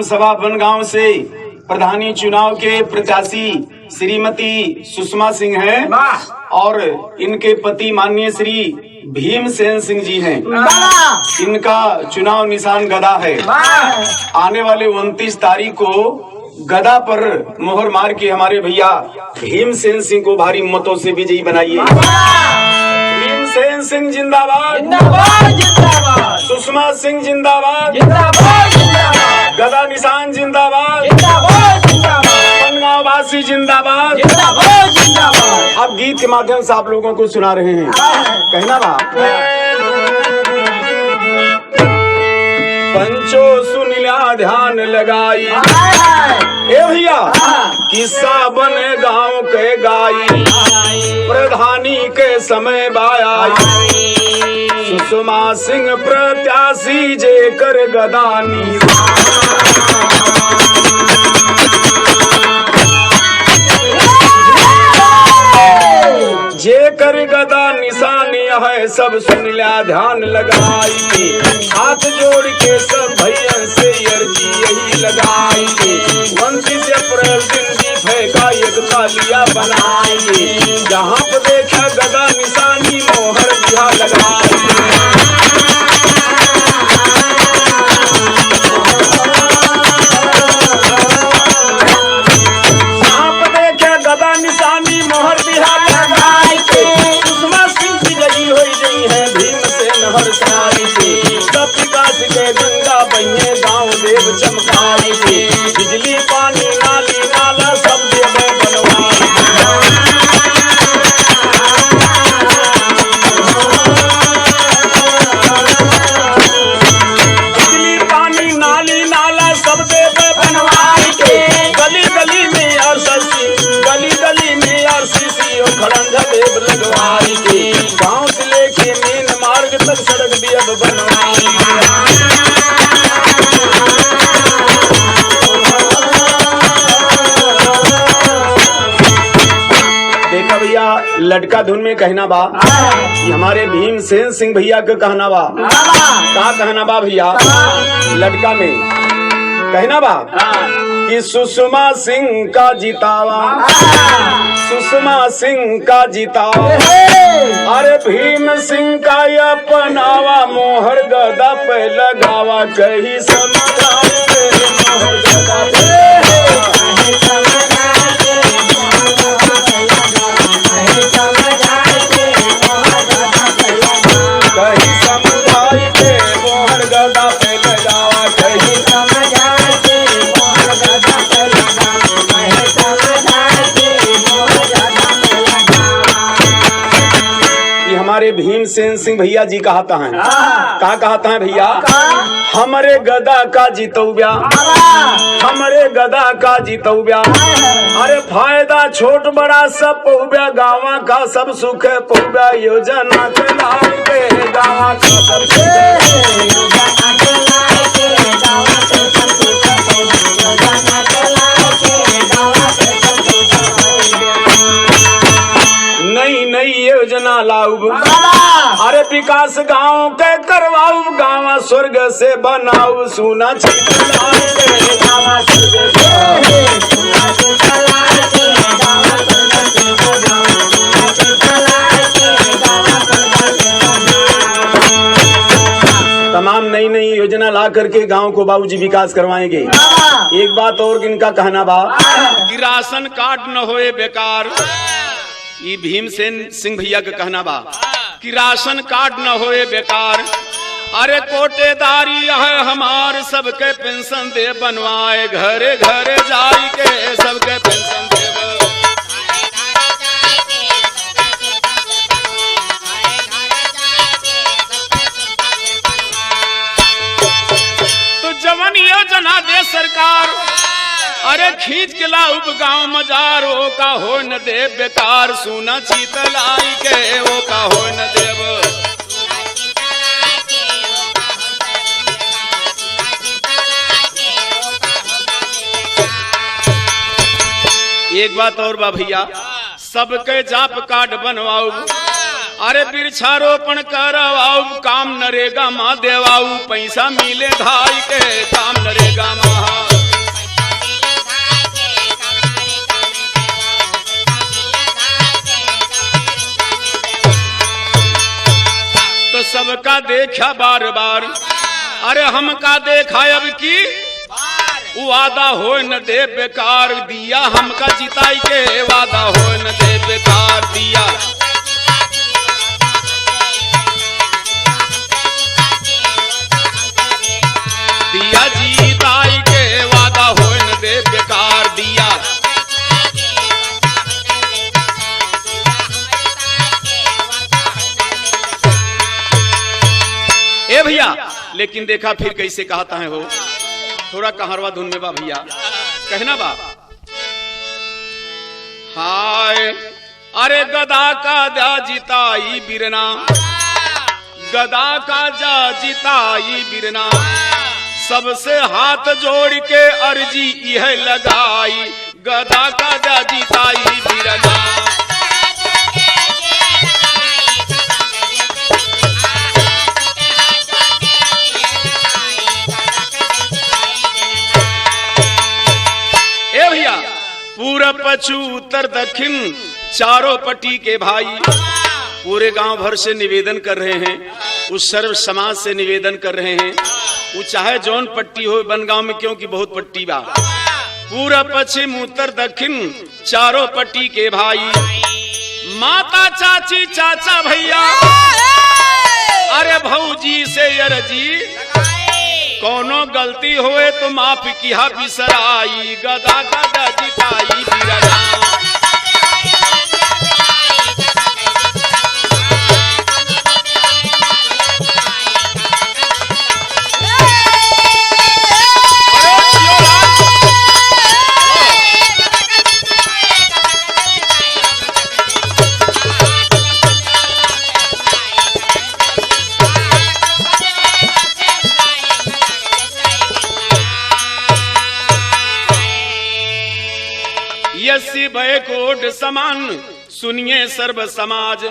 Gram सभा बनगांव से प्रधानी चुनाव के प्रत्याशी श्रीमती सुषमा सिंह हैं और इनके पति माननीय श्री भीमसेन सिंह जी हैं। इनका चुनाव निशान गदा है। आने वाले 29 तारीख को गदा पर मोहर मार के हमारे भैया भीमसेन सिंह को भारी मतों से विजयी बनाइए। भीमसेन सिंह जिंदाबाद, जिंदाबाद जिंदाबाद। सुषमा सिंह जिंदाबाद, जिंदाबाद जिंदाबाद। गदा निशान जिंदाबाद, जिंदाबाद जिंदाबाद। बनगांव वासी जिंदाबाद, जिंदाबाद जिंदाबाद। अब गीत के माध्यम से आप लोगों को सुना रहे हैं। कहना बा पंचो सुनिला ध्यान लगाई ए भैया किस्सा बने गांव के गाई प्रधानी के समय बाई सुषमा सिंह प्रत्याशी जे कर गदानी जे कर गदा निशानी है सब सुन लिया ध्यान लगाई हाथ जोड़ के सब भैया से अर्जी यही लगाई 29 अप्रैल दिन की फेंका एक तालिया बनाई जहाँ पे देखा गदा निशानी मोहर दिया लगाई जहाँ पे देखा गदा निशानी मोहर दिया लगाई सुषमा सिंह की गई हुई नहीं है भीमसेन हर्षाई के सब विकास के गंगा बहिए गांव देव चमकाई के बिजली पानी नाली नाला सब देव बनवाई बिजली पानी नाली नाला सब देव बनवाई के गली गली में आरसीसी गली गली में आरसीसी और खड़ंजा देव लगवाई के गांव से लेके मेन मार्ग तक सड़क भी अब बनवाई देखा भैया लटका धुन में कहना बा कि हमारे भीमसेन सिंह भैया का कहना बा का कहना बा भैया लटका में कहना बा कि सुषमा सिंह का जितावा सुषमा सिंह का जितावा अरे भीम सिंह का अपनावा मोहर गदा पे लगावा कहीं समझाए मोहर गदा पे कहीं समझाए के मोहर गदा पे लगावा कहीं हमारे भीमसेन सिंह भैया जी कहता है का कहता है भैया हमारे गदा का जितौब्या हमारे गदा का जितौब्या अरे फायदा छोट बड़ा सब पहुब्या गाँव का सब सुख पहुब्या योजना के लाभ के गाँव का सब नई नई योजना लाऊब अरे विकास गांव के करवाऊ गाँव स्वर्ग से बनाऊ सुना तमाम नई नई योजना ला करके गांव को बाबूजी विकास करवाएंगे। एक बात और इनका कहना बा कि राशन कार्ड न होए बेकार ये भीमसेन सिंह भैया का कहना बा कि राशन कार्ड न होए बेकार अरे कोटेदारी है हमार सबके पेंशन दे बनवाए घरे घरे जाई के सबके पेंशन दे तो जवन योजना दे सरकार अरे खींच के लाऊब गाँव मजारो का हो न दे बेकार सुना शीतलाई के वो का हो न देव एक बात और बा भैया सबके जाप कार्ड बनवाऊ अरे वृक्षारोपण करवाऊ काम नरेगा माँ देवाऊ पैसा मिले धाई के काम नरेगा माँ लड़का देखा बार बार, अरे हमका देखा अब की वादा हो न दे बेकार दिया, हमका जिताई के वादा हो न दे बेकार दिया। दिया जिताई के वादा हो न दे बेकार दिया। ए भैया लेकिन देखा फिर कैसे कहता है हो, थोड़ा कहरवा धुन में बा भैया, कहना बा हाय अरे गदा का जा जिताई बिरना, गदा का जा जिताई बिरना, सबसे हाथ जोड़ के अर्जी यह लगाई, गदा का जा जिताई बिरना। ए भैया पूरब पश्चिम उत्तर दक्षिण चारों पट्टी के भाई पूरे गांव भर से निवेदन कर रहे हैं, उस सर्व समाज से निवेदन कर रहे हैं, वो चाहे जौन पट्टी हो बनगांव में, क्योंकि बहुत पट्टी बा। पूरब पश्चिम उत्तर दक्षिण चारों पट्टी के भाई, माता चाची चाचा भैया, अरे भौजी से अर्जी कोनो गलती होए तो माफ किया बिसराई, गदा गदा जिताई बिरना। यसी भय कोट समान सुनिए सर्व समाज,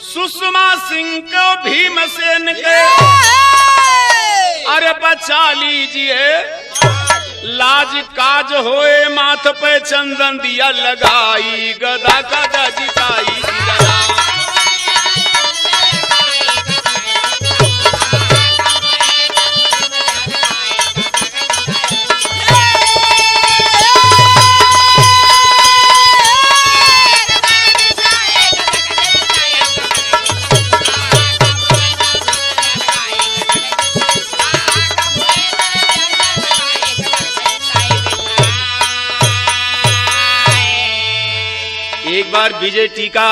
सुषमा सिंह को भीमसेन के अरे बचा लीजिए, लाज काज होए माथ पे चंदन दिया लगाई, गदा गदा जिताई बिरना। एक बार विजय टीका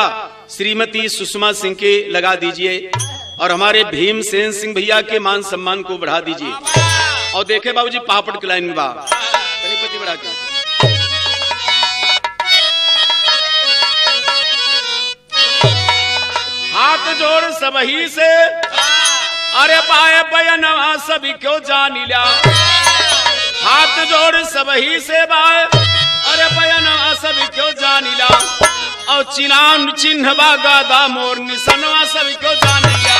श्रीमती सुषमा सिंह के लगा दीजिए और हमारे भीमसेन सिंह भैया के मान सम्मान को बढ़ा दीजिए। और देखे बाबूजी पापड़ की लाइन में बा पति बढ़ा के, हाथ जोड़ सबही से अरे पाए बयनवा सभी क्यों जान लिया, हाथ जोड़ सबही से बाए अरे बयनवा सभी क्यों जान लिया, और चिनान चिन्ह गदा मोर निसनवा सभी क्यों जान लिया।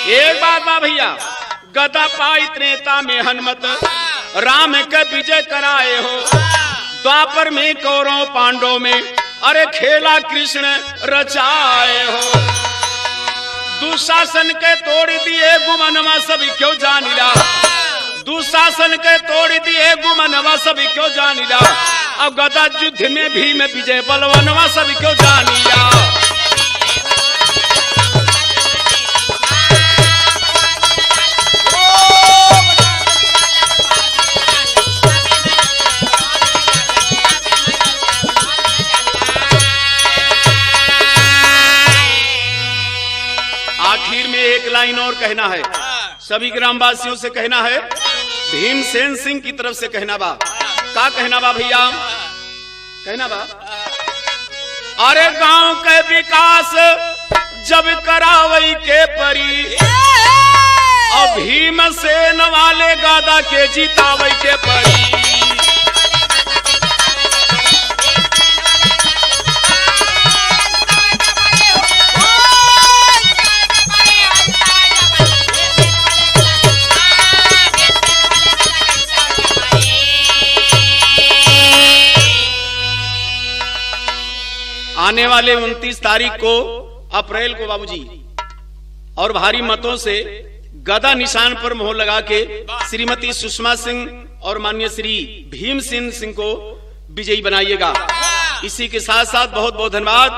एक बात बा भैया, गदा पाई त्रेता में हनुमत, राम के विजय कराए हो, द्वापर में कौरव पांडव में अरे खेला कृष्ण रचाए हो, दुशासन के तोड़ दिए गुमनवा सभी क्यों जानिला, दुशासन के तोड़ दिए गुमनवा सभी क्यों जानिला, अब गदा युद्ध में भीम विजय बलवनवा सभी क्यों जानिला। आखिर में एक लाइन और कहना है, सभी ग्रामवासियों से कहना है, भीमसेन सिंह की तरफ से कहना बा, का कहना बा भैया, कहना बा अरे गांव के विकास जब करावई के परी, और भीमसेन वाले गदा के जितावई के परी। आने वाले 29 तारीख को अप्रैल को बाबूजी और भारी मतों से गदा निशान पर मोहर लगा के श्रीमती सुषमा सिंह और माननीय श्री भीमसेन सिंह को विजयी बनाइएगा। इसी के साथ साथ बहुत बहुत धन्यवाद।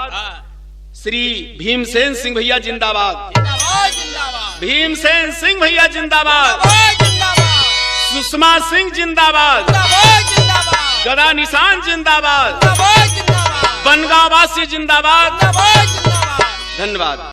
श्री भीमसेन सिंह भैया जिंदाबाद, भीमसेन सिंह भैया जिंदाबाद, सुषमा सिंह जिंदाबाद, गदा निशान जिंदाबाद, बनगांवासी जिंदाबाद। धन्यवाद।